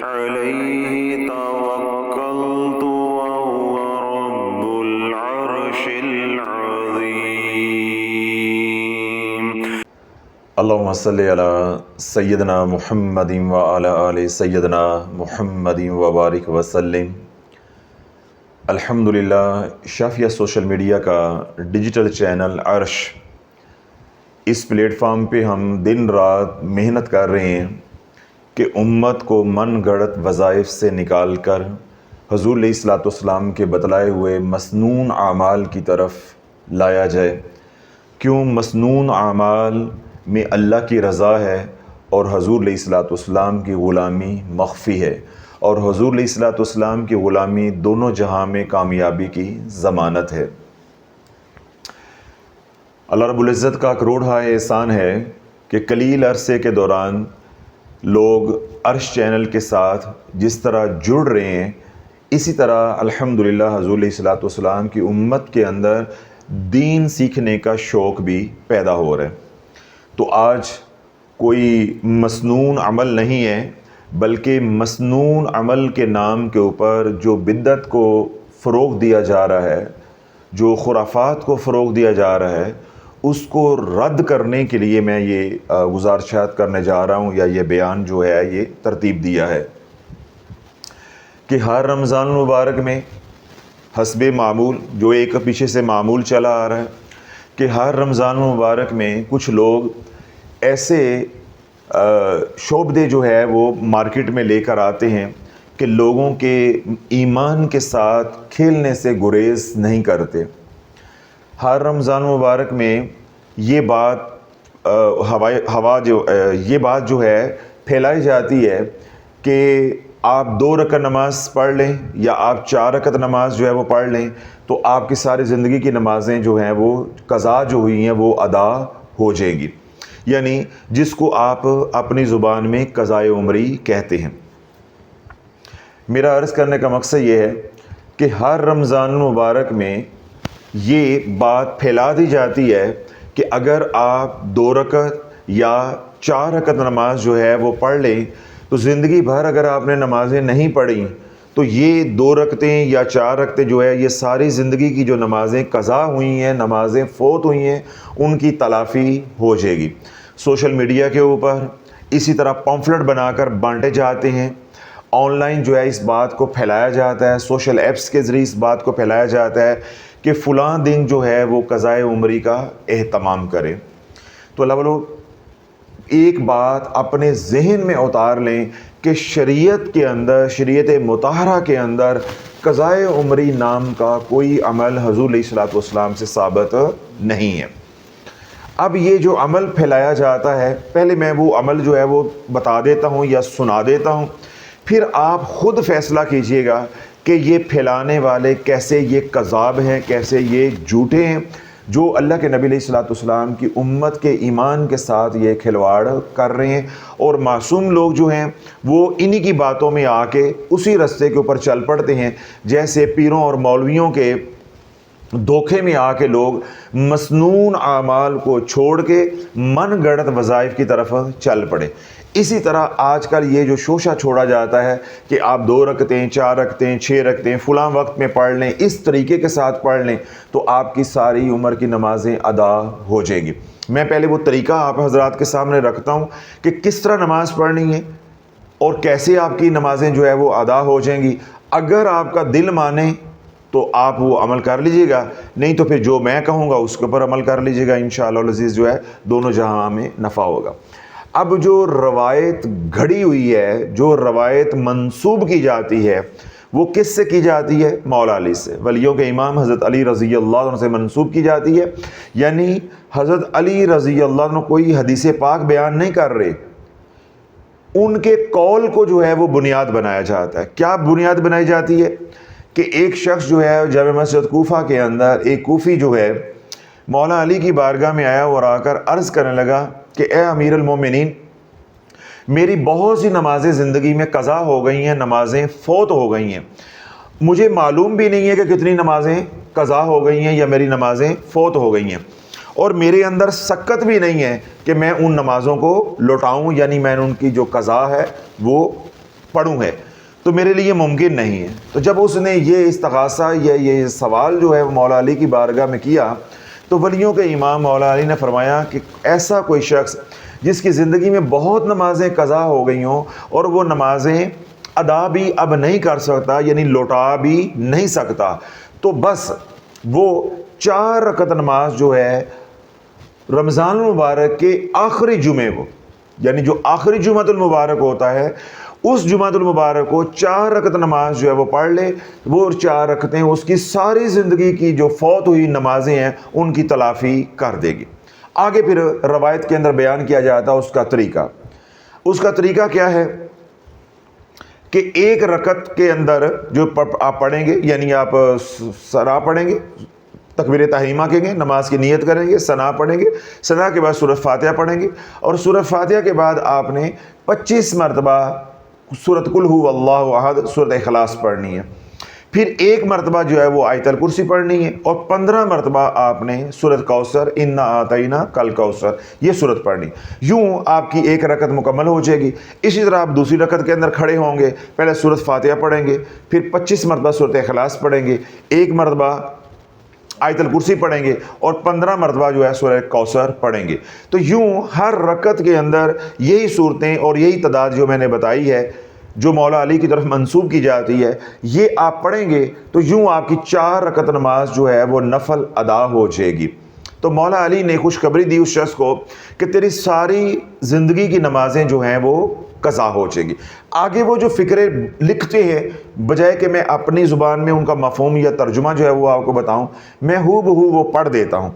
عليه توكلت وهو رب العرش العظيم. اللهم صل علی سیدنا محمد وعلی آل سیدنا محمد وبارک وسلم. الحمدللہ شافیہ سوشل میڈیا کا ڈیجیٹل چینل عرش، اس پلیٹ فارم پہ ہم دن رات محنت کر رہے ہیں کہ امت کو من گھڑت وظائف سے نکال کر حضور علیہ الصلوۃ والسلام کے بتلائے ہوئے مسنون اعمال کی طرف لایا جائے. کیوں مسنون اعمال میں اللہ کی رضا ہے اور حضور علیہ الصلوۃ والسلام کی غلامی مخفی ہے، اور حضور علیہ الصلوۃ والسلام کی غلامی دونوں جہاں میں کامیابی کی ضمانت ہے. اللہ رب العزت کا کروڑہا احسان ہے کہ قلیل عرصے کے دوران لوگ عرش چینل کے ساتھ جس طرح جڑ رہے ہیں، اسی طرح الحمدللہ حضور علیہ الصلوۃ والسلام کی امت کے اندر دین سیکھنے کا شوق بھی پیدا ہو رہا ہے. تو آج کوئی مسنون عمل نہیں ہے، بلکہ مسنون عمل کے نام کے اوپر جو بدعت کو فروغ دیا جا رہا ہے، جو خرافات کو فروغ دیا جا رہا ہے، اس کو رد کرنے کے لیے میں یہ گزارشات کرنے جا رہا ہوں، یا یہ بیان جو ہے یہ ترتیب دیا ہے کہ ہر رمضان المبارک میں حسب معمول، جو ایک پیچھے سے معمول چلا آ رہا ہے کہ ہر رمضان المبارک میں کچھ لوگ ایسے شعبدے جو ہے وہ مارکیٹ میں لے کر آتے ہیں کہ لوگوں کے ایمان کے ساتھ کھیلنے سے گریز نہیں کرتے. ہر رمضان مبارک میں یہ بات جو ہے پھیلائی جاتی ہے کہ آپ 2 رکعت نماز پڑھ لیں یا آپ 4 رکعت نماز جو ہے وہ پڑھ لیں تو آپ کی ساری زندگی کی نمازیں جو ہیں وہ قضا جو ہوئی ہیں وہ ادا ہو جائیں گی، یعنی جس کو آپ اپنی زبان میں قضائے عمری کہتے ہیں. میرا عرض کرنے کا مقصد یہ ہے کہ ہر رمضان مبارک میں یہ بات پھیلا دی جاتی ہے کہ اگر آپ 2 رکعت یا 4 رکعت نماز جو ہے وہ پڑھ لیں تو زندگی بھر اگر آپ نے نمازیں نہیں پڑھیں تو یہ 2 رکعتیں یا 4 رکعتیں جو ہے یہ ساری زندگی کی جو نمازیں قضا ہوئی ہیں، نمازیں فوت ہوئی ہیں، ان کی تلافی ہو جائے گی. سوشل میڈیا کے اوپر اسی طرح پمفلٹ بنا کر بانٹے جاتے ہیں، آن لائن جو ہے اس بات کو پھیلایا جاتا ہے، سوشل ایپس کے ذریعے اس بات کو پھیلایا جاتا ہے کہ فلاں دن جو ہے وہ قضائے عمری کا اہتمام کرے. تو اللہ والو ایک بات اپنے ذہن میں اتار لیں کہ شریعت کے اندر، شریعت مطہرہ کے اندر قضائے عمری نام کا کوئی عمل حضور علیہ الصلوۃ والسلام سے ثابت نہیں ہے. اب یہ جو عمل پھیلایا جاتا ہے، پہلے میں وہ عمل جو ہے وہ بتا دیتا ہوں یا سنا دیتا ہوں، پھر آپ خود فیصلہ کیجئے گا کہ یہ پھیلانے والے کیسے یہ کذاب ہیں، کیسے یہ جھوٹے ہیں، جو اللہ کے نبی علیہ الصلوۃ والسلام کی امت کے ایمان کے ساتھ یہ کھلواڑ کر رہے ہیں. اور معصوم لوگ جو ہیں وہ انہی کی باتوں میں آ کے اسی رستے کے اوپر چل پڑتے ہیں، جیسے پیروں اور مولویوں کے دھوکے میں آ کے لوگ مسنون اعمال کو چھوڑ کے من گھڑت وظائف کی طرف چل پڑے. اسی طرح آج کل یہ جو شوشہ چھوڑا جاتا ہے کہ آپ 2 رکعتیں، 4 رکعتیں، 6 رکعتیں فلاں وقت میں پڑھ لیں، اس طریقے کے ساتھ پڑھ لیں تو آپ کی ساری عمر کی نمازیں ادا ہو جائیں گی. میں پہلے وہ طریقہ آپ حضرات کے سامنے رکھتا ہوں کہ کس طرح نماز پڑھنی ہے اور کیسے آپ کی نمازیں جو ہے وہ ادا ہو جائیں گی. اگر آپ کا دل مانے تو آپ وہ عمل کر لیجئے گا، نہیں تو پھر جو میں کہوں گا اس کے اوپر عمل کر لیجئے گا. انشاءاللہ العزیز جو ہے دونوں جہاں میں نفع ہوگا. اب جو روایت گھڑی ہوئی ہے، جو روایت منسوب کی جاتی ہے، وہ کس سے کی جاتی ہے؟ مولا علی سے، ولیوں کے امام حضرت علی رضی اللہ عنہ سے منسوب کی جاتی ہے. یعنی حضرت علی رضی اللہ عنہ کوئی حدیث پاک بیان نہیں کر رہے، ان کے قول کو جو ہے وہ بنیاد بنایا جاتا ہے. کیا بنیاد بنائی جاتی ہے؟ کہ ایک شخص جو ہے جامع مسجد کوفہ کے اندر، ایک کوفی جو ہے مولا علی کی بارگاہ میں آیا اور آ کر عرض کرنے لگا کہ اے امیر المومنین، میری بہت سی نمازیں زندگی میں قضا ہو گئی ہیں، نمازیں فوت ہو گئی ہیں، مجھے معلوم بھی نہیں ہے کہ کتنی نمازیں قضا ہو گئی ہیں یا میری نمازیں فوت ہو گئی ہیں، اور میرے اندر سکت بھی نہیں ہے کہ میں ان نمازوں کو لوٹاؤں، یعنی میں نے ان کی جو قضا ہے وہ پڑھوں ہے تو میرے لیے ممکن نہیں ہے۔ تو جب اس نے یہ استغاثہ یا یہ سوال جو ہے وہ مولا علی کی بارگاہ میں کیا تو ولیوں کے امام مولا علی نے فرمایا کہ ایسا کوئی شخص جس کی زندگی میں بہت نمازیں قضا ہو گئی ہوں اور وہ نمازیں ادا بھی اب نہیں کر سکتا، یعنی لوٹا بھی نہیں سکتا، تو بس وہ 4 رکعت نماز جو ہے رمضان المبارک کے آخری جمعے کو، یعنی جو آخری جمعۃ المبارک ہوتا ہے اس جمعۃ المبارک کو 4 رکعت نماز جو ہے وہ پڑھ لے، وہ 4 رکعتیں اس کی ساری زندگی کی جو فوت ہوئی نمازیں ہیں ان کی تلافی کر دے گی۔ آگے پھر روایت کے اندر بیان کیا جاتا ہے اس کا طریقہ کیا ہے کہ 1 رکعت کے اندر جو آپ پڑھیں گے، یعنی آپ سرا پڑھیں گے، تکبیر تحریمہ کہیں گے، نماز کی نیت کریں گے، ثنا پڑھیں گے، ثنا کے بعد سورۃ فاتحہ پڑھیں گے، اور سورۃ فاتحہ کے بعد آپ نے 25 مرتبہ سورۃ قل ھو اللہ احد، سورۃ اخلاص پڑھنی ہے، پھر 1 مرتبہ جو ہے وہ آیت الکرسی پڑھنی ہے، اور 15 مرتبہ آپ نے سورۃ کوثر انا اعطیناک کل کوثر یہ سورت پڑھنی۔ یوں آپ کی 1 رکعت مکمل ہو جائے گی۔ اسی طرح آپ دوسری رکعت کے اندر کھڑے ہوں گے، پہلے سورۃ فاتحہ پڑھیں گے، پھر 25 مرتبہ سورۃ اخلاص پڑھیں گے، 1 مرتبہ آیت الکرسی پڑھیں گے، اور 15 مرتبہ جو ہے سورہ کوثر پڑھیں گے۔ تو یوں ہر رکعت کے اندر یہی صورتیں اور یہی تعداد جو میں نے بتائی ہے جو مولا علی کی طرف منسوب کی جاتی ہے، یہ آپ پڑھیں گے تو یوں آپ کی 4 رکعت نماز جو ہے وہ نفل ادا ہو جائے گی۔ تو مولا علی نے خوشخبری دی اس شخص کو کہ تیری ساری زندگی کی نمازیں جو ہیں وہ قضا ہو جائے گی۔ آگے وہ جو فقرے لکھتے ہیں، بجائے کہ میں اپنی زبان میں ان کا مفہوم یا ترجمہ جو ہے وہ آپ کو بتاؤں، میں ہو بہو وہ پڑھ دیتا ہوں۔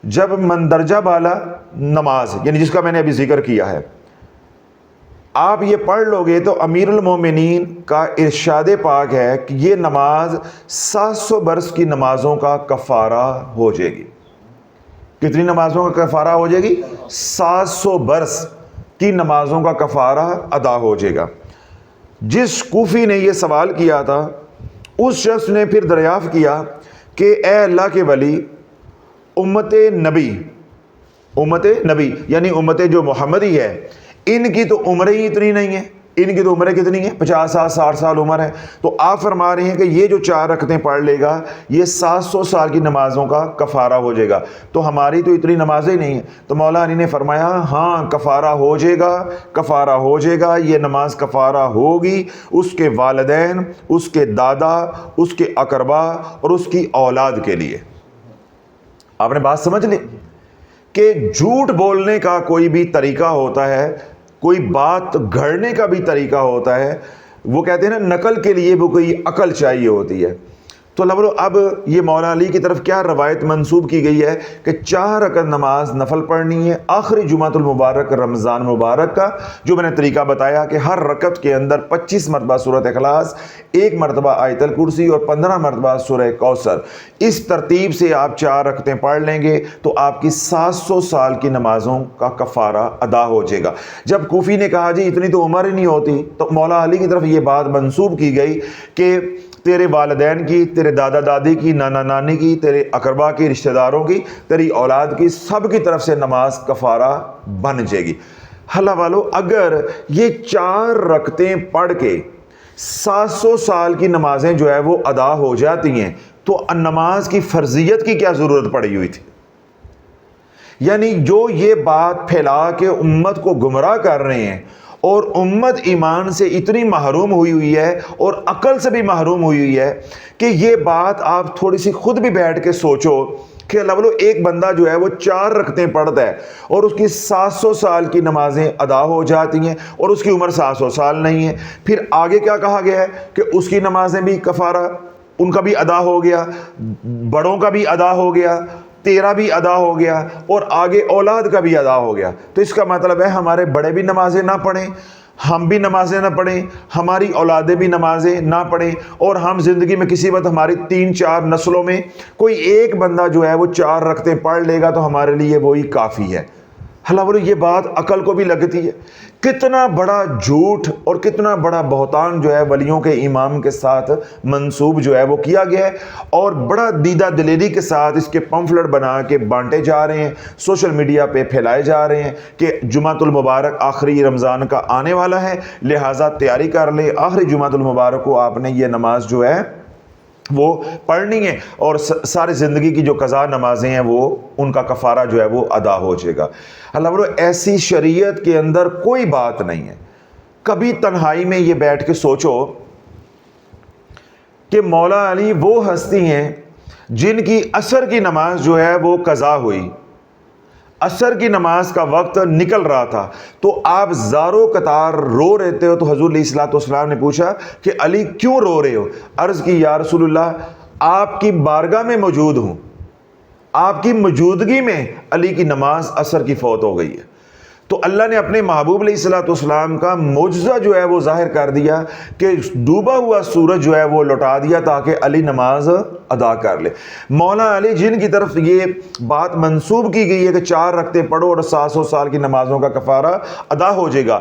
جب مندرجہ بالا نماز، یعنی جس کا میں نے ابھی ذکر کیا ہے، آپ یہ پڑھ لو گے تو امیر المومنین کا ارشاد پاک ہے کہ یہ نماز 700 برس کی نمازوں کا کفارہ ہو جائے گی۔ کتنی نمازوں کا کفارہ ہو جائے گی؟ 700 برس کی نمازوں کا کفارہ ادا ہو جائے گا۔ جس کوفی نے یہ سوال کیا تھا اس شخص نے پھر دریافت کیا کہ اے اللہ کے ولی، امت نبی یعنی امت جو محمدی ہے، ان کی تو عمریں ہی اتنی نہیں ہیں، ان کی تو عمریں کتنی ہیں؟ 50 سال 60 سال عمر ہے، تو آپ فرما رہے ہیں کہ یہ جو 4 رکعتیں پڑھ لے گا یہ 700 سال کی نمازوں کا کفارہ ہو جائے گا، تو ہماری تو اتنی نمازیں نہیں ہیں۔ تو مولا علی نے فرمایا ہاں کفارہ ہو جائے گا، یہ نماز کفارہ ہوگی اس کے والدین، اس کے دادا، اس کے اقربا اور اس کی اولاد کے لیے۔ آپ نے بات سمجھ لی کہ جھوٹ بولنے کا کوئی بھی طریقہ ہوتا ہے، کوئی بات گھڑنے کا بھی طریقہ ہوتا ہے، وہ کہتے ہیں نا نقل کے لیے وہ کوئی عقل چاہیے ہوتی ہے۔ تو اب یہ مولا علی کی طرف کیا روایت منسوب کی گئی ہے کہ 4 رکعت نماز نفل پڑھنی ہے آخری جمعۃ المبارک رمضان مبارک کا، جو میں نے طریقہ بتایا کہ ہر رکعت کے اندر 25 مرتبہ سورۃ اخلاص، 1 مرتبہ آیت الکرسی اور 15 مرتبہ سورہ کوثر۔ اس ترتیب سے آپ 4 رکعتیں پڑھ لیں گے تو آپ کی 700 سال کی نمازوں کا کفارہ ادا ہو جائے گا۔ جب کوفی نے کہا جی اتنی تو عمر ہی نہیں ہوتی، تو مولا علی کی طرف یہ بات منسوب کی گئی کہ تیرے والدین کی، تیرے دادا دادی کی، نانا نانی کی، تیرے اقربا کی، رشتہ داروں کی، تیری اولاد کی، سب کی طرف سے نماز کفارہ بن جائے گی۔ اللہ والو، اگر یہ 4 رکعتیں پڑھ کے 700 سال کی نمازیں جو ہے وہ ادا ہو جاتی ہیں تو نماز کی فرضیت کی کیا ضرورت پڑی ہوئی تھی؟ یعنی جو یہ بات پھیلا کے امت کو گمراہ کر رہے ہیں اور امت ایمان سے اتنی محروم ہوئی ہے اور عقل سے بھی محروم ہوئی ہے کہ یہ بات آپ تھوڑی سی خود بھی بیٹھ کے سوچو کہ اللہ، ایک بندہ جو ہے وہ 4 رکعتیں پڑھتا ہے اور اس کی 700 سال کی نمازیں ادا ہو جاتی ہیں اور اس کی عمر 700 سال نہیں ہے۔ پھر آگے کیا کہا گیا ہے کہ اس کی نمازیں بھی کفارہ ان کا بھی ادا ہو گیا، بڑوں کا بھی ادا ہو گیا، تیرا بھی ادا ہو گیا، اور آگے اولاد کا بھی ادا ہو گیا۔ تو اس کا مطلب ہے ہمارے بڑے بھی نمازیں نہ پڑھیں، ہم بھی نمازیں نہ پڑھیں، ہماری اولادیں بھی نمازیں نہ پڑھیں، اور ہم زندگی میں کسی وقت ہماری 3-4 نسلوں میں کوئی ایک بندہ جو ہے وہ 4 رکعتیں پڑھ لے گا تو ہمارے لیے وہی کافی ہے۔ اللہ بولے یہ بات عقل کو بھی لگتی ہے؟ کتنا بڑا جھوٹ اور کتنا بڑا بہتان جو ہے ولیوں کے امام کے ساتھ منسوب جو ہے وہ کیا گیا ہے، اور بڑا دیدہ دلیری کے ساتھ اس کے پمفلٹ بنا کے بانٹے جا رہے ہیں، سوشل میڈیا پہ پھیلائے جا رہے ہیں کہ جمعۃ المبارک آخری رمضان کا آنے والا ہے، لہٰذا تیاری کر لے، آخری جمعۃ المبارک کو آپ نے یہ نماز جو ہے وہ پڑھنی ہے، اور ساری زندگی کی جو قضا نمازیں ہیں وہ ان کا کفارہ جو ہے وہ ادا ہو جائے گا۔ اللہ بولو ایسی شریعت کے اندر کوئی بات نہیں ہے۔ کبھی تنہائی میں یہ بیٹھ کے سوچو کہ مولا علی وہ ہستی ہیں جن کی عصر کی نماز جو ہے وہ قضا ہوئی، عصر کی نماز کا وقت نکل رہا تھا، تو آپ زارو قطار رو رہتے ہو، تو حضور علیہ الصلوۃ والسلام نے پوچھا کہ علی کیوں رو رہے ہو؟ عرض کی یا رسول اللہ آپ کی بارگاہ میں موجود ہوں، آپ کی موجودگی میں علی کی نماز عصر کی فوت ہو گئی ہے۔ تو اللہ نے اپنے محبوب علیہ الصلوۃ والسلام کا معجزہ جو ہے وہ ظاہر کر دیا کہ ڈوبا ہوا سورج جو ہے وہ لوٹا دیا تاکہ علی نماز ادا کر لے۔ مولا علی جن کی طرف یہ بات منسوب کی گئی ہے کہ 4 رکعتیں پڑھو اور 700 سال کی نمازوں کا کفارہ ادا ہو جائے گا،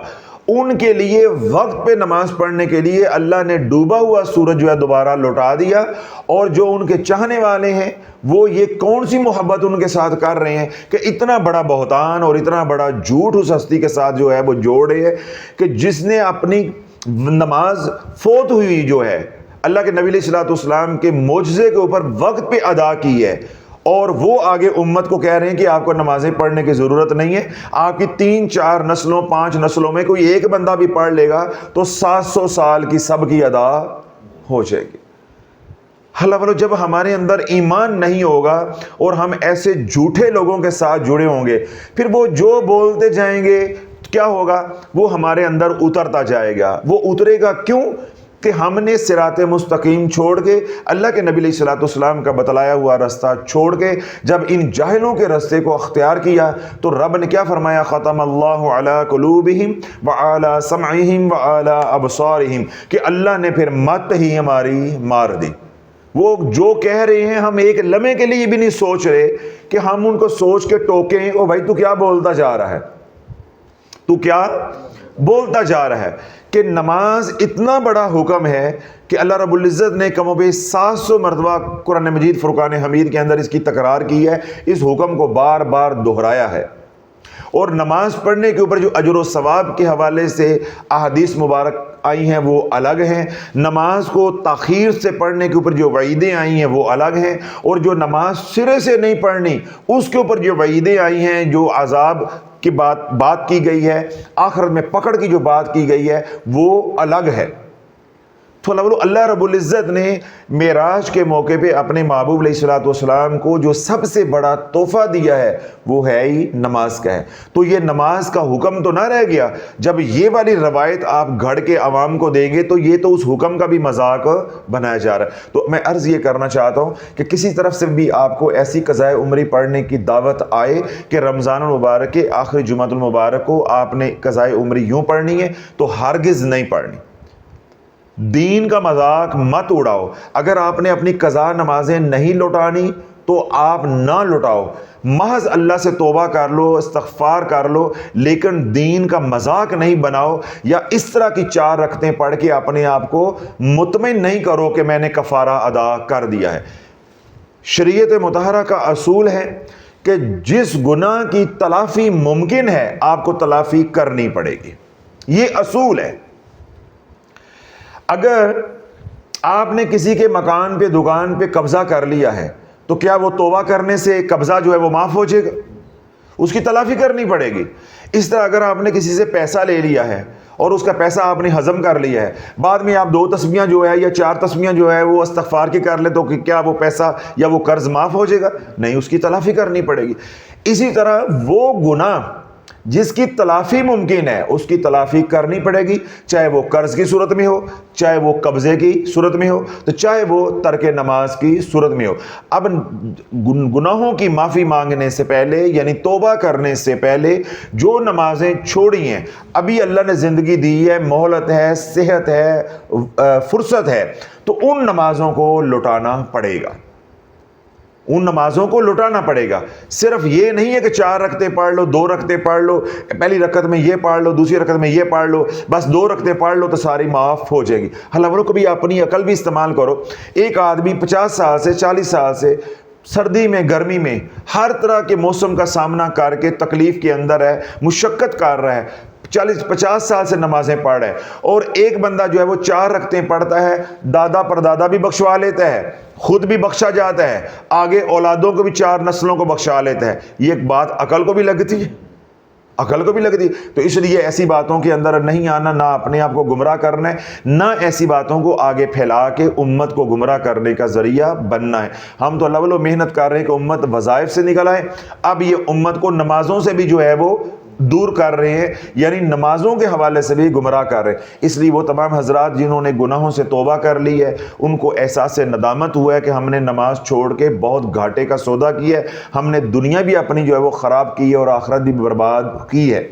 ان کے لیے وقت پہ نماز پڑھنے کے لیے اللہ نے ڈوبا ہوا سورج جو ہے دوبارہ لوٹا دیا، اور جو ان کے چاہنے والے ہیں وہ یہ کون سی محبت ان کے ساتھ کر رہے ہیں کہ اتنا بڑا بہتان اور اتنا بڑا جھوٹ اس ہستی کے ساتھ جو ہے وہ جوڑ رہے ہیں کہ جس نے اپنی نماز فوت ہوئی جو ہے اللہ کے نبی علیہ الصلوۃ والسلام کے معجزے کے اوپر وقت پہ ادا کی ہے، اور وہ آگے امت کو کہہ رہے ہیں کہ آپ کو نمازیں پڑھنے کی ضرورت نہیں ہے، آپ کی 3 4 نسلوں 5 نسلوں میں کوئی ایک بندہ بھی پڑھ لے گا تو 700 سال کی سب کی ادا ہو جائے گی۔ اللہ بولو جب ہمارے اندر ایمان نہیں ہوگا اور ہم ایسے جھوٹے لوگوں کے ساتھ جڑے ہوں گے، پھر وہ جو بولتے جائیں گے کیا ہوگا؟ وہ ہمارے اندر اترتا جائے گا۔ وہ اترے گا کیوں؟ کہ ہم نے صراط مستقیم چھوڑ کے اللہ کے نبی علیہ الصلوۃ والسلام کا بتلایا ہوا رستہ چھوڑ کے جب ان جاہلوں کے رستے کو اختیار کیا، تو رب نے کیا فرمایا؟ ختم اللہ علی قلوبہم وعلی سمعہم وعلی ابصارہم، کہ اللہ نے پھر مت ہی ہماری مار دی۔ وہ جو کہہ رہے ہیں ہم ایک لمحے کے لیے بھی نہیں سوچ رہے کہ ہم ان کو سوچ کے ٹوکیں، او بھائی تو کیا بولتا جا رہا ہے، تو کیا بولتا جا رہا ہے؟ کہ نماز اتنا بڑا حکم ہے کہ اللہ رب العزت نے کم و بیش 700 مرتبہ قرآن مجید فرقان حمید کے اندر اس کی تکرار کی ہے، اس حکم کو بار بار دہرایا ہے۔ اور نماز پڑھنے کے اوپر جو اجر و ثواب کے حوالے سے احادیث مبارک آئی ہیں وہ الگ ہیں، نماز کو تاخیر سے پڑھنے کے اوپر جو وعیدیں آئی ہیں وہ الگ ہیں، اور جو نماز سرے سے نہیں پڑھنی اس کے اوپر جو وعیدیں آئی ہیں، جو عذاب کی بات کی گئی ہے، آخرت میں پکڑ کی جو بات کی گئی ہے وہ الگ ہے۔ تو اللہ رب العزت نے معراج کے موقع پہ اپنے محبوب علیہ الصلوۃ والسلام کو جو سب سے بڑا تحفہ دیا ہے وہ ہے ہی نماز کا ہے۔ تو یہ نماز کا حکم تو نہ رہ گیا، جب یہ والی روایت آپ گھڑ کے عوام کو دیں گے تو یہ تو اس حکم کا بھی مذاق بنایا جا رہا ہے۔ تو میں عرض یہ کرنا چاہتا ہوں کہ کسی طرف سے بھی آپ کو ایسی قضائے عمری پڑھنے کی دعوت آئے کہ رمضان المبارک کے آخری جمعۃ المبارک کو آپ نے قضائے عمری یوں پڑھنی ہے، تو ہرگز نہیں پڑھنی۔ دین کا مذاق مت اڑاؤ۔ اگر آپ نے اپنی قضا نمازیں نہیں لوٹانی تو آپ نہ لوٹاؤ، محض اللہ سے توبہ کر لو، استغفار کر لو، لیکن دین کا مذاق نہیں بناؤ، یا اس طرح کی 4 رکعتیں پڑھ کے اپنے آپ کو مطمئن نہیں کرو کہ میں نے کفارہ ادا کر دیا ہے۔ شریعت مطہرہ کا اصول ہے کہ جس گناہ کی تلافی ممکن ہے آپ کو تلافی کرنی پڑے گی، یہ اصول ہے۔ اگر آپ نے کسی کے مکان پہ دکان پہ قبضہ کر لیا ہے تو کیا وہ توبہ کرنے سے قبضہ جو ہے وہ معاف ہو جائے گا؟ اس کی تلافی کرنی پڑے گی۔ اس طرح اگر آپ نے کسی سے پیسہ لے لیا ہے اور اس کا پیسہ آپ نے ہضم کر لیا ہے، بعد میں آپ 2 تسبیحاں جو ہے یا 4 تسبیحاں جو ہے وہ استغفار کی کر لیں، تو کیا وہ پیسہ یا وہ قرض معاف ہو جائے گا؟ نہیں، اس کی تلافی کرنی پڑے گی۔ اسی طرح وہ گناہ جس کی تلافی ممکن ہے اس کی تلافی کرنی پڑے گی، چاہے وہ قرض کی صورت میں ہو، چاہے وہ قبضے کی صورت میں ہو، تو چاہے وہ ترک نماز کی صورت میں ہو۔ اب گناہوں کی معافی مانگنے سے پہلے، یعنی توبہ کرنے سے پہلے، جو نمازیں چھوڑی ہیں، ابھی اللہ نے زندگی دی ہے، مہلت ہے، صحت ہے، فرصت ہے، تو ان نمازوں کو لوٹانا پڑے گا، ان نمازوں کو لٹانا پڑے گا. صرف یہ نہیں ہے کہ 4 رکعتیں پڑھ لو، 2 رکعتیں پڑھ لو، پہلی رکعت میں یہ پڑھ لو، دوسری رکعت میں یہ پڑھ لو، بس 2 رکعتیں پڑھ لو تو ساری معاف ہو جائے گی. حالانکہ کبھی اپنی عقل بھی استعمال کرو. ایک آدمی 50 سال سے 40 سال سے سردی میں گرمی میں ہر طرح کے موسم کا سامنا کر کے تکلیف کے اندر ہے، مشقت کر رہا ہے، 40-50 سال سے نمازیں پڑھ رہا ہے، اور ایک بندہ جو ہے وہ 4 رکعتیں پڑھتا ہے، دادا پردادا بھی بخشوا لیتا ہے، خود بھی بخشا جاتا ہے، آگے اولادوں کو بھی 4 نسلوں کو بخشا لیتا ہے. یہ ایک بات عقل کو بھی لگتی ہے، عقل کو بھی لگتی. تو اس لیے ایسی باتوں کے اندر نہیں آنا، نہ اپنے آپ کو گمراہ کرنا ہے، نہ ایسی باتوں کو آگے پھیلا کے امت کو گمراہ کرنے کا ذریعہ بننا ہے. ہم تو اللہ محنت کر رہے ہیں کہ امت وظائف سے نکل آئے. اب یہ امت کو نمازوں سے بھی جو ہے وہ دور کر رہے ہیں، یعنی نمازوں کے حوالے سے بھی گمراہ کر رہے ہیں. اس لیے وہ تمام حضرات جنہوں نے گناہوں سے توبہ کر لی ہے، ان کو احساس ندامت ہوا ہے کہ ہم نے نماز چھوڑ کے بہت گھاٹے کا سودا کیا ہے، ہم نے دنیا بھی اپنی جو ہے وہ خراب کی ہے اور آخرت بھی برباد کی ہے.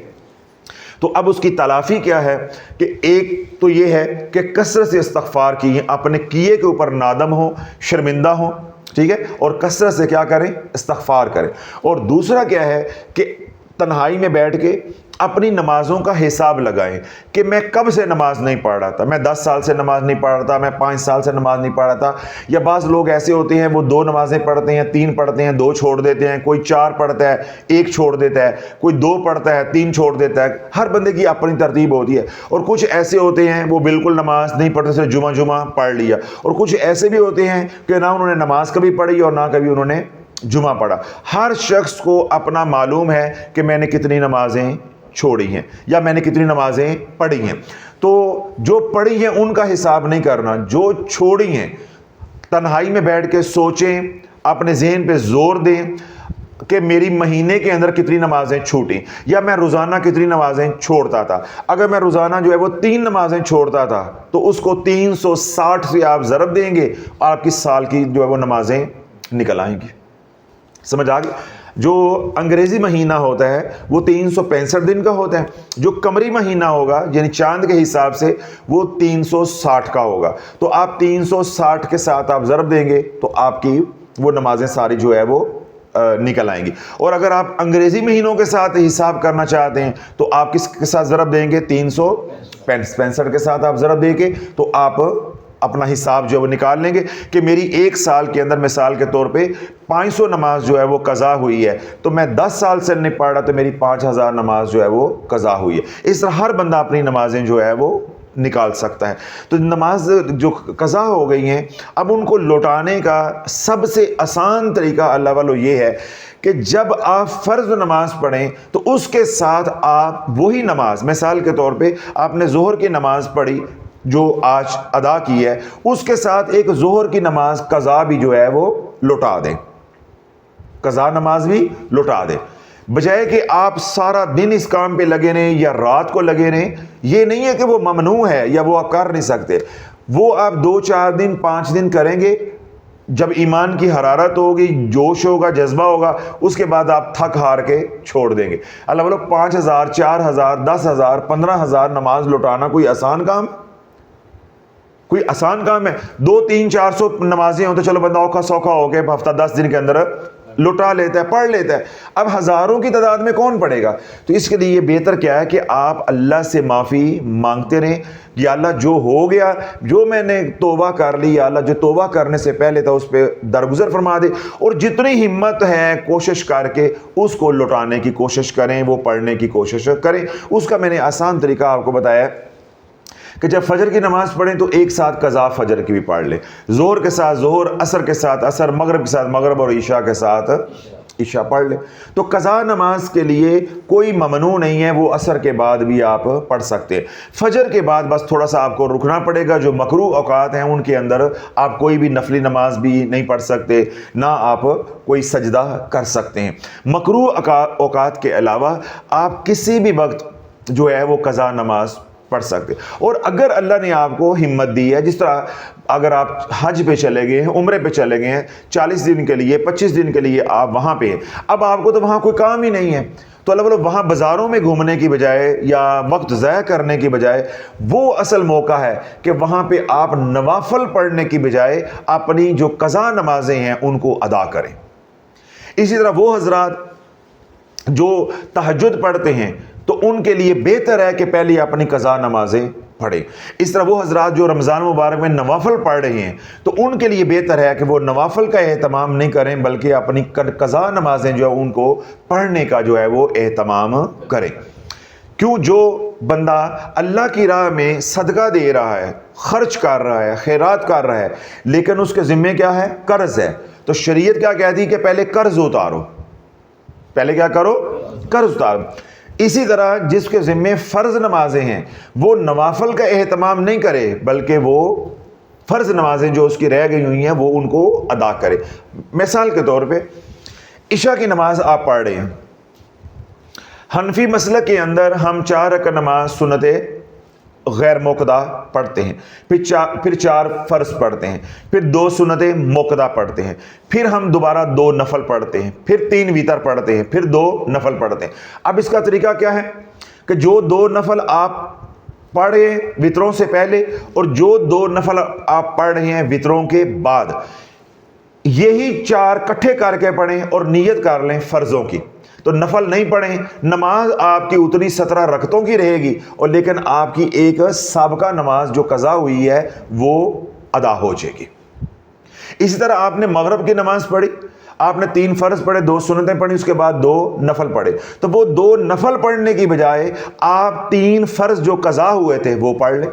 تو اب اس کی تلافی کیا ہے کہ ایک تو یہ ہے کہ کثرت سے استغفار کیے، اپنے کیے کے اوپر نادم ہو، شرمندہ ہو، ٹھیک ہے، اور کثرت سے کیا کریں؟ استغفار کریں. اور دوسرا کیا ہے کہ تنہائی میں بیٹھ کے اپنی نمازوں کا حساب لگائیں کہ میں کب سے نماز نہیں پڑھ رہا تھا. میں 10 سال سے نماز نہیں پڑھ رہا تھا، میں 5 سال سے نماز نہیں پڑھ رہا تھا. یا بعض لوگ ایسے ہوتے ہیں وہ 2 نمازیں پڑھتے ہیں، 3 پڑھتے ہیں، 2 چھوڑ دیتے ہیں، کوئی 4 پڑھتا ہے، 1 چھوڑ دیتا ہے، کوئی 2 پڑھتا ہے، 3 چھوڑ دیتا ہے. ہر بندے کی اپنی ترتیب ہوتی ہے. اور کچھ ایسے ہوتے ہیں وہ بالکل نماز نہیں پڑھتے، صرف جمعہ پڑھ لیا. اور کچھ ایسے بھی ہوتے ہیں کہ نہ انہوں نے نماز کبھی پڑھی اور نہ کبھی انہوں نے جمعہ پڑھا. ہر شخص کو اپنا معلوم ہے کہ میں نے کتنی نمازیں چھوڑی ہیں یا میں نے کتنی نمازیں پڑھی ہیں. تو جو پڑھی ہیں ان کا حساب نہیں کرنا، جو چھوڑی ہیں تنہائی میں بیٹھ کے سوچیں، اپنے ذہن پہ زور دیں کہ میری مہینے کے اندر کتنی نمازیں چھوٹیں یا میں روزانہ کتنی نمازیں چھوڑتا تھا. اگر میں روزانہ جو ہے وہ 3 نمازیں چھوڑتا تھا تو اس کو 360 سے آپ ضرب دیں گے، آپ کی سال کی جو ہے وہ نمازیں نکل آئیں گی. سمجھ آ گئی؟ جو انگریزی مہینہ ہوتا ہے وہ 365 دن کا ہوتا ہے، جو قمری مہینہ ہوگا یعنی چاند کے حساب سے وہ 360 کا ہوگا. تو آپ 360 کے ساتھ آپ ضرب دیں گے تو آپ کی وہ نمازیں ساری جو ہے وہ نکل آئیں گی. اور اگر آپ انگریزی مہینوں کے ساتھ حساب کرنا چاہتے ہیں تو آپ کس کے ساتھ ضرب دیں گے؟ 365 کے ساتھ آپ ضرب دیں گے تو آپ اپنا حساب جو ہے وہ نکال لیں گے کہ میری 1 سال کے اندر مثال کے طور پہ 500 نماز جو ہے وہ قضا ہوئی ہے، تو میں 10 سال سے نہیں پڑھ رہا تو میری 5000 نماز جو ہے وہ قضا ہوئی ہے. اس طرح ہر بندہ اپنی نمازیں جو ہے وہ نکال سکتا ہے. تو نماز جو قضا ہو گئی ہیں اب ان کو لوٹانے کا سب سے آسان طریقہ اللہ والو یہ ہے کہ جب آپ فرض نماز پڑھیں تو اس کے ساتھ آپ وہی نماز، مثال کے طور پہ آپ نے ظہر کی نماز پڑھی جو آج ادا کی ہے، اس کے ساتھ ایک ظہر کی نماز قضا بھی جو ہے وہ لوٹا دیں، قضا نماز بھی لوٹا دیں. بجائے کہ آپ سارا دن اس کام پہ لگے رہیں یا رات کو لگے رہیں. یہ نہیں ہے کہ وہ ممنوع ہے یا وہ آپ کر نہیں سکتے، وہ آپ 2-4 دن 5 دن کریں گے. جب ایمان کی حرارت ہوگی، جوش ہوگا، جذبہ ہوگا، اس کے بعد آپ تھک ہار کے چھوڑ دیں گے. اللہ والو 5000 4000 10000 15000 نماز لوٹانا کوئی آسان کام؟ کوئی آسان کام ہے؟ 200-300-400 نمازیں ہوں تو چلو بندہ اوکھا سوکھا ہو کے ہفتہ 10 دن کے اندر لوٹا لیتا ہے، پڑھ لیتا ہے. اب ہزاروں کی تعداد میں کون پڑھے گا؟ تو اس کے لیے یہ بہتر کیا ہے کہ آپ اللہ سے معافی مانگتے رہیں. یا اللہ جو ہو گیا، جو میں نے توبہ کر لی، یا اللہ جو توبہ کرنے سے پہلے تھا اس پہ درگزر فرما دے. اور جتنی ہمت ہے کوشش کر کے اس کو لوٹانے کی کوشش کریں، وہ پڑھنے کی کوشش کریں. اس کا میں نے آسان طریقہ آپ کو بتایا کہ جب فجر کی نماز پڑھیں تو ایک ساتھ قضا فجر کی بھی پڑھ لیں، ظہر کے ساتھ ظہر، عصر کے ساتھ عصر، مغرب کے ساتھ مغرب اور عشاء کے ساتھ عشاء پڑھ لیں. تو قضا نماز کے لیے کوئی ممنوع نہیں ہے، وہ عصر کے بعد بھی آپ پڑھ سکتے ہیں. فجر کے بعد بس تھوڑا سا آپ کو رکنا پڑے گا. جو مکروہ اوقات ہیں ان کے اندر آپ کوئی بھی نفلی نماز بھی نہیں پڑھ سکتے، نہ آپ کوئی سجدہ کر سکتے ہیں. مکروہ اوقات کے علاوہ آپ کسی بھی وقت جو ہے وہ قضا نماز پڑھ سکتے. اور اگر اللہ نے آپ کو ہمت دی ہے، جس طرح اگر آپ حج پہ چلے گئے ہیں، عمرے پہ چلے گئے ہیں 40 دن کے لیے، 25 دن کے لیے آپ وہاں پہ ہیں، اب آپ کو تو وہاں کوئی کام ہی نہیں ہے، تو اللہ وہاں بازاروں میں گھومنے کی بجائے یا وقت ضائع کرنے کی بجائے وہ اصل موقع ہے کہ وہاں پہ آپ نوافل پڑھنے کی بجائے اپنی جو قضا نمازیں ہیں ان کو ادا کریں. اسی طرح وہ حضرات جو تہجد پڑھتے ہیں تو ان کے لیے بہتر ہے کہ پہلے اپنی قضا نمازیں پڑھیں. اس طرح وہ حضرات جو رمضان مبارک میں نوافل پڑھ رہے ہیں تو ان کے لیے بہتر ہے کہ وہ نوافل کا اہتمام نہیں کریں بلکہ اپنی قضا نمازیں جو ہے ان کو پڑھنے کا جو ہے وہ اہتمام کریں. کیوں؟ جو بندہ اللہ کی راہ میں صدقہ دے رہا ہے، خرچ کر رہا ہے، خیرات کر رہا ہے، لیکن اس کے ذمے کیا ہے؟ قرض ہے. تو شریعت کیا کہتی ہے کہ پہلے قرض اتارو، پہلے کیا کرو؟ قرض اتارو. اسی طرح جس کے ذمے فرض نمازیں ہیں وہ نوافل کا اہتمام نہیں کرے بلکہ وہ فرض نمازیں جو اس کی رہ گئی ہوئی ہیں وہ ان کو ادا کرے. مثال کے طور پہ عشاء کی نماز آپ پڑھ رہے ہیں، حنفی مسلک کے اندر ہم 4 رکعت نماز سنت غیر موقدہ پڑھتے ہیں، پھر 4 فرض پڑھتے ہیں، پھر 2 سنت موقدہ پڑھتے ہیں، پھر ہم دوبارہ 2 نفل پڑھتے ہیں، پھر 3 وتر پڑھتے ہیں، پھر 2 نفل پڑھتے ہیں. اب اس کا طریقہ کیا ہے کہ جو 2 نفل آپ پڑھے وتروں سے پہلے اور جو 2 نفل آپ پڑھ رہے ہیں وتروں کے بعد، یہی 4 کٹھے کر کے پڑھیں اور نیت کر لیں فرضوں کی. تو نفل نہیں پڑھیں، نماز آپ کی اتنی 17 رکعتوں کی رہے گی اور لیکن آپ کی ایک سابقہ نماز جو قضا ہوئی ہے وہ ادا ہو جائے گی. اسی طرح آپ نے مغرب کی نماز پڑھی، آپ نے 3 فرض پڑھے، 2 سنتیں پڑھی، اس کے بعد 2 نفل پڑھے. تو وہ 2 نفل پڑھنے کی بجائے آپ 3 فرض جو قضا ہوئے تھے وہ پڑھ لیں،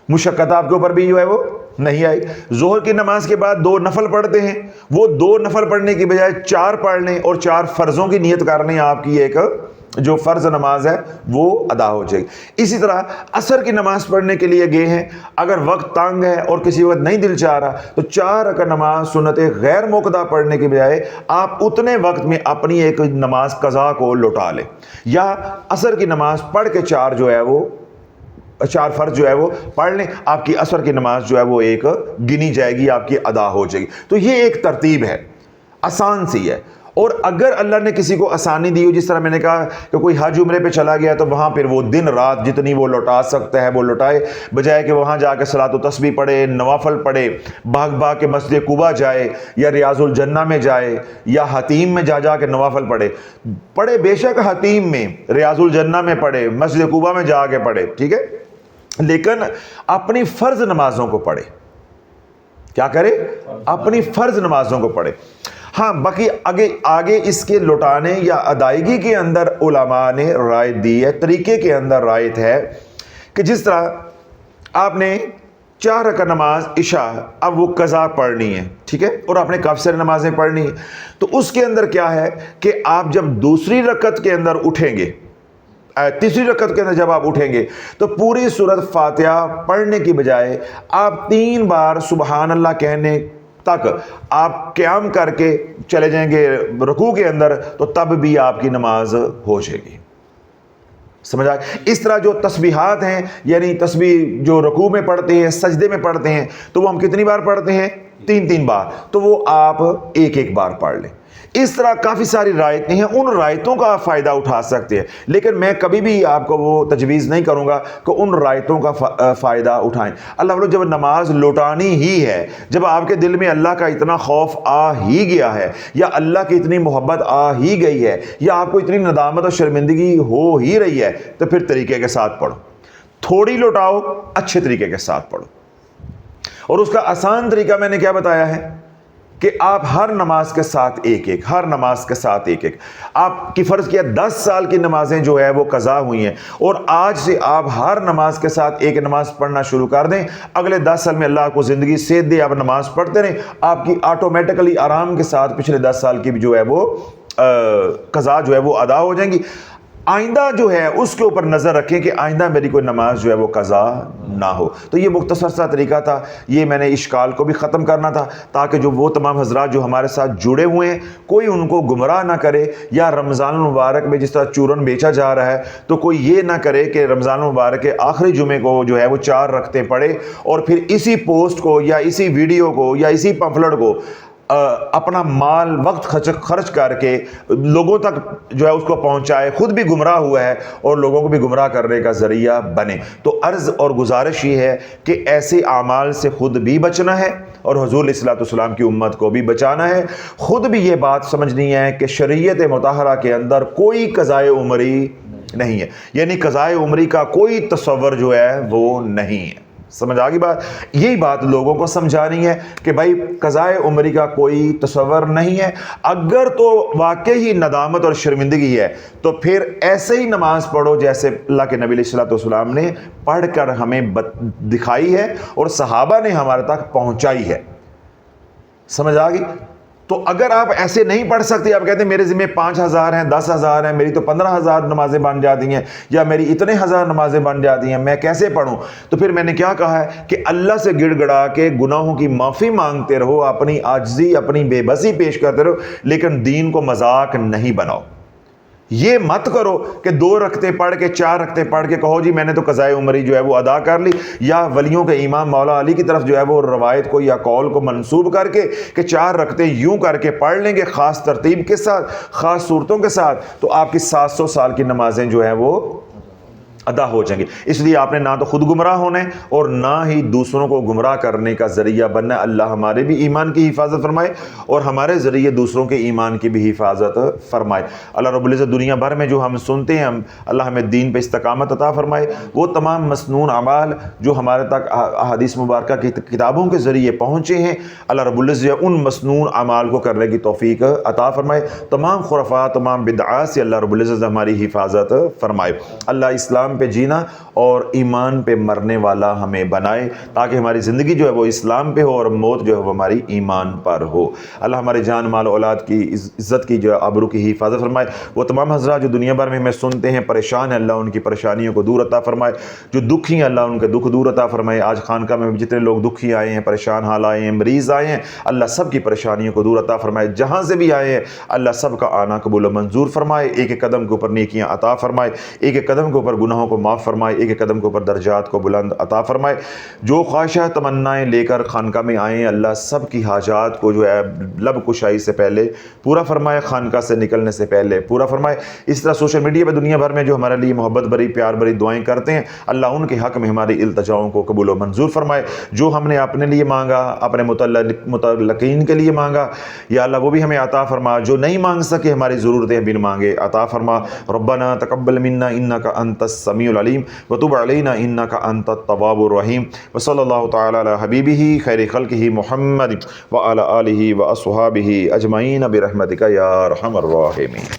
مشقت آپ کے اوپر بھی جو ہے وہ نہیں آئی. ظہر کی نماز کے بعد 2 نفل پڑھتے ہیں، وہ 2 نفل پڑھنے کی بجائے 4 پڑھ لیں اور 4 فرضوں کی نیت کر لیں، آپ کی ایک جو فرض نماز ہے وہ ادا ہو جائے گی. اسی طرح عصر کی نماز پڑھنے کے لیے گئے ہیں، اگر وقت تنگ ہے اور کسی وقت نہیں دل چاہ رہا تو 4 رکعت نماز سنت غیر موقدہ پڑھنے کی بجائے آپ اتنے وقت میں اپنی ایک نماز قضا کو لوٹا لیں، یا عصر کی نماز پڑھ کے 4 جو ہے وہ 4 فرض جو ہے وہ پڑھ لیں، آپ کی عصر کی نماز جو ہے وہ ایک گنی جائے گی، آپ کی ادا ہو جائے گی. تو یہ ایک ترتیب ہے، آسان سی ہے. اور اگر اللہ نے کسی کو آسانی دی ہو، جس طرح میں نے کہا کہ کوئی حج عمرے پہ چلا گیا تو وہاں پھر وہ دن رات جتنی وہ لوٹا سکتا ہے وہ لوٹائے، بجائے کہ وہاں جا کے صلاۃ و تسبیح پڑھے، نوافل پڑھے، بھاگ بھاگ کے مسجد قباء جائے یا ریاض الجنہ میں جائے یا حتیم میں جا کے نوافل پڑھے بے شک حتیم میں، ریاض الجنہ میں پڑھے، مسجد قباء میں جا کے پڑھے، ٹھیک ہے، لیکن اپنی فرض نمازوں کو پڑھے. کیا کرے؟ اپنی فرض نمازوں کو پڑھے. ہاں باقی آگے اس کے لوٹانے یا ادائیگی کے اندر علماء نے رائے دی ہے، طریقے کے اندر رائے ہے کہ جس طرح آپ نے 4 رکعت نماز عشاء اب وہ قضا پڑھنی ہے، ٹھیک ہے، اور آپ نے کافی ساری نمازیں پڑھنی ہیں، تو اس کے اندر کیا ہے کہ آپ جب دوسری رکعت کے اندر اٹھیں گے، تیسری رکعت کے اندر جب آپ اٹھیں گے تو پوری سورۃ فاتحہ پڑھنے کی بجائے آپ 3 بار سبحان اللہ کہنے تک آپ قیام کر کے چلے جائیں گے رکوع کے اندر، تو تب بھی آپ کی نماز ہو جائے گی. سمجھ آئے؟ اس طرح جو تسبیحات ہیں، یعنی تسبیح جو رکوع میں پڑھتے ہیں، سجدے میں پڑھتے ہیں، تو وہ ہم کتنی بار پڑھتے ہیں؟ 3 بار. تو وہ آپ ایک بار پڑھ لیں. اس طرح کافی ساری رائتیں ہیں، ان رائتوں کا آپ فائدہ اٹھا سکتے ہیں، لیکن میں کبھی بھی آپ کو وہ تجویز نہیں کروں گا کہ ان رائتوں کا فائدہ اٹھائیں. اللہ والو، جب نماز لوٹانی ہی ہے، جب آپ کے دل میں اللہ کا اتنا خوف آ ہی گیا ہے، یا اللہ کی اتنی محبت آ ہی گئی ہے، یا آپ کو اتنی ندامت اور شرمندگی ہو ہی رہی ہے، تو پھر طریقے کے ساتھ پڑھو. تھوڑی لوٹاؤ، اچھے طریقے کے ساتھ پڑھو. اور اس کا آسان طریقہ میں نے کیا بتایا ہے کہ آپ ہر نماز کے ساتھ ہر نماز کے ساتھ آپ کی فرض کیا 10 سال کی نمازیں جو ہے وہ قضا ہوئی ہیں، اور آج سے آپ ہر نماز کے ساتھ ایک نماز پڑھنا شروع کر دیں. اگلے 10 سال میں اللہ کو زندگی صحت دے، آپ نماز پڑھتے رہیں، آپ کی آٹومیٹکلی آرام کے ساتھ پچھلے 10 سال کی بھی جو ہے وہ قضا جو ہے وہ ادا ہو جائیں گی. آئندہ جو ہے اس کے اوپر نظر رکھیں کہ آئندہ میری کوئی نماز جو ہے وہ قضا نہ ہو. تو یہ مختصر سا طریقہ تھا، یہ میں نے اشکال کو بھی ختم کرنا تھا تاکہ جو وہ تمام حضرات جو ہمارے ساتھ جڑے ہوئے ہیں کوئی ان کو گمراہ نہ کرے، یا رمضان المبارک میں جس طرح چورن بیچا جا رہا ہے تو کوئی یہ نہ کرے کہ رمضان المبارک کے آخری جمعے کو جو ہے وہ 4 رکعتیں پڑھے اور پھر اسی پوسٹ کو یا اسی ویڈیو کو یا اسی پمفلٹ کو اپنا مال وقت خرچ کر کے لوگوں تک جو ہے اس کو پہنچائے، خود بھی گمراہ ہوا ہے اور لوگوں کو بھی گمراہ کرنے کا ذریعہ بنے۔ تو عرض اور گزارش یہ ہے کہ ایسے اعمال سے خود بھی بچنا ہے اور حضور علیہ الصلوۃ والسلام کی امت کو بھی بچانا ہے۔ خود بھی یہ بات سمجھنی ہے کہ شریعت مطہرہ کے اندر کوئی قضائے عمری نہیں ہے، یعنی قضائے عمری کا کوئی تصور جو ہے وہ نہیں ہے۔ سمجھ آگی بات؟ یہی بات لوگوں کو سمجھانی ہے کہ بھائی قضائے عمری کا کوئی تصور نہیں ہے۔ اگر تو واقعی ندامت اور شرمندگی ہے تو پھر ایسے ہی نماز پڑھو جیسے اللہ کے نبی علیہ الصلوۃ والسلام نے پڑھ کر ہمیں دکھائی ہے اور صحابہ نے ہمارے تک پہنچائی ہے۔ سمجھ آ گئی؟ تو اگر آپ ایسے نہیں پڑھ سکتے، آپ کہتے ہیں میرے ذمہ 5,000 ہیں، 10,000 ہیں، میری تو 15,000 نمازیں بن جاتی ہیں یا میری اتنے ہزار نمازیں بن جاتی ہیں، میں کیسے پڑھوں؟ تو پھر میں نے کیا کہا ہے کہ اللہ سے گڑ گڑا کے گناہوں کی معافی مانگتے رہو، اپنی عاجزی، اپنی بے بسی پیش کرتے رہو، لیکن دین کو مذاق نہیں بناؤ۔ یہ مت کرو کہ 2 رکعتیں پڑھ کے 4 رکعتیں پڑھ کے کہو جی میں نے تو قضائے عمری جو ہے وہ ادا کر لی، یا ولیوں کے امام مولا علی کی طرف جو ہے وہ روایت کو یا قول کو منسوب کر کے کہ 4 رکعتیں یوں کر کے پڑھ لیں گے خاص ترتیب کے ساتھ، خاص صورتوں کے ساتھ، تو آپ کی 700 سال کی نمازیں جو ہیں وہ ادا ہو جائیں گے۔ اس لیے آپ نے نہ تو خود گمراہ ہونا ہے اور نہ ہی دوسروں کو گمراہ کرنے کا ذریعہ بننا ہے۔ اللہ ہمارے بھی ایمان کی حفاظت فرمائے اور ہمارے ذریعے دوسروں کے ایمان کی بھی حفاظت فرمائے۔ اللہ رب العزت دنیا بھر میں جو ہم سنتے ہیں، اللہ ہمیں دین پہ استقامت عطا فرمائے۔ وہ تمام مسنون اعمال جو ہمارے تک احادیث مبارکہ کی کتابوں کے ذریعے پہنچے ہیں، اللہ رب العزت ان مسنون اعمال کو کرنے کی توفیق عطا فرمائے۔ تمام خرافات، تمام بدعات سے اللہ رب العزت ہماری حفاظت فرمائے۔ اللہ اسلام پہ جینا اور ایمان پہ مرنے والا ہمیں بنائے تاکہ ہماری زندگی جو ہے وہ اسلام پہ ہو اور موت جو ہے وہ ہماری ایمان پر ہو۔ اللہ ہمارے جان مال اولاد کی عزت کی جو ہے آبرو کی حفاظت فرمائے۔ وہ تمام حضرات جو دنیا بھر میں ہمیں سنتے ہیں پریشان ہیں، اللہ ان کی پریشانیوں کو دور عطا فرمائے۔ جو دکھی ہیں اللہ ان کے دکھ دور عطا فرمائے۔ آج خانقاہ میں جتنے لوگ دکھی آئے ہیں، پریشان حال آئے ہیں، مریض آئے ہیں، اللہ سب کی پریشانیوں کو دور عطا فرمائے۔ جہاں سے بھی آئے ہیں اللہ سب کا آنا قبول و منظور فرمائے۔ ایک ایک قدم کے اوپر نیکیاں عطا فرمائے، ایک ایک قدم کے اوپر گناہوں کو معاف فرمائے، ایک ایک قدم کے اوپر درجات کو بلند عطا فرمائے۔ جو خواہشہ تمنائیں لے کر خانقاہ میں آئے ہیں اللہ سب کی حاجات کو جو ہے لب کشائی سے پہلے پورا فرمائے، خانقاہ سے نکلنے سے پہلے پورا فرمائے۔ اس طرح سوشل میڈیا پہ دنیا بھر میں جو ہمارے لیے محبت بری پیار بری دعائیں کرتے ہیں اللہ ان کے حق میں ہماری التجاؤں کو قبول و منظور فرمائے۔ جو ہم نے اپنے لیے مانگا، اپنے متعلقین کے لیے مانگا، یا اللہ وہ بھی ہمیں عطا فرما۔ جو نہیں مانگ سکے ہماری ضرورتیں بن مانگے عطا فرما۔ ربنا تقبل منا انک انت السمیع العلیم وتب علینا انک انت التواب الرحیم۔ وصلی اللہ تعالی علی حبیبہ خیر خلقہ محمد وعلی آلہ واصحابہ اجمعین برحمتک یا ارحم الراحمین۔